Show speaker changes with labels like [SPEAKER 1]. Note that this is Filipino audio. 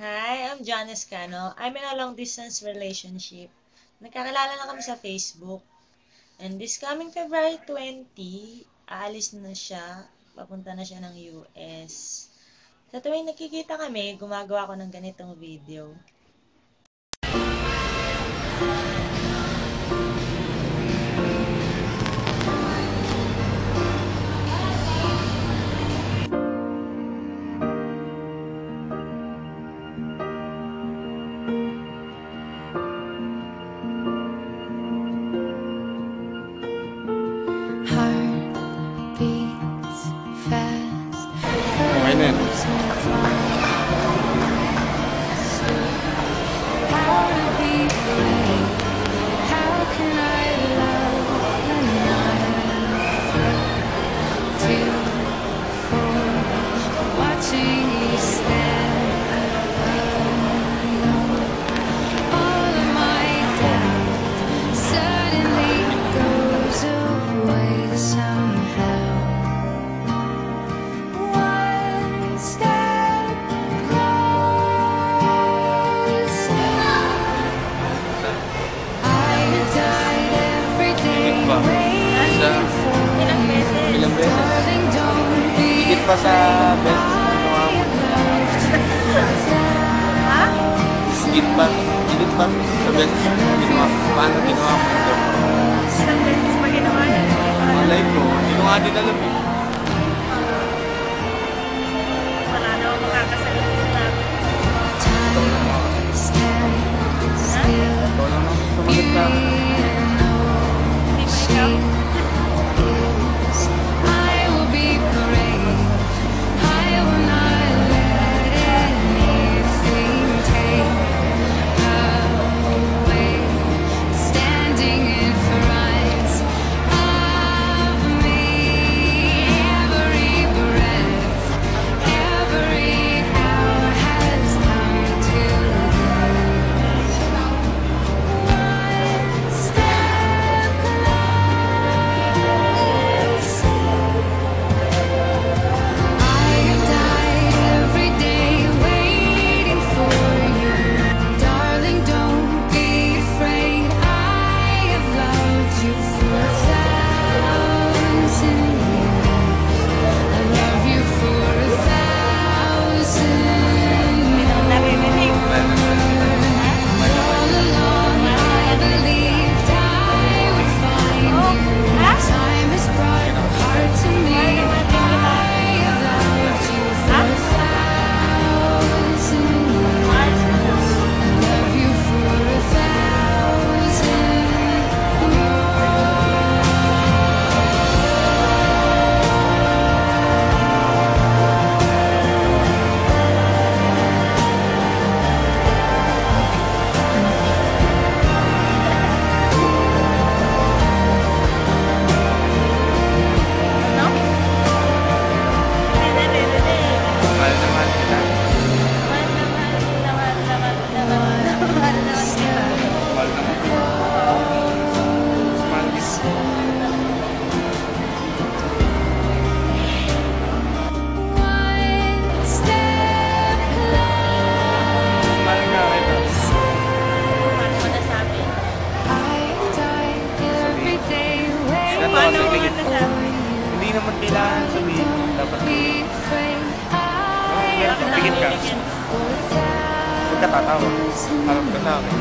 [SPEAKER 1] Hi, I'm Janice Cano. I'm in a long-distance relationship. Nagkakilala na kami sa Facebook. And this coming February 20, aalis na siya. Papunta na siya ng US. Sa tuwing nakikita kami, gumagawa ko ng ganitong video.
[SPEAKER 2] Okay na yan. Ilang beses? Higit pa sa beses na ginawa mo.
[SPEAKER 1] Ha?
[SPEAKER 2] Higit pa sa beses na ginawa mo. Paano ginawa mo ito?
[SPEAKER 1] Isang beses pa ginawa na.
[SPEAKER 2] Malay ko, hindi ko nga din alam eh.
[SPEAKER 1] Wala na akong makakasalit sa namin.
[SPEAKER 2] Ito lang ako. Ito lang ako sumagot sa akin.
[SPEAKER 1] Hindi ba ikaw?
[SPEAKER 2] Hindi naman kailangan sabihin mo. Dapat pigit ka. Huwag ka tatawa. Harap ka sa akin.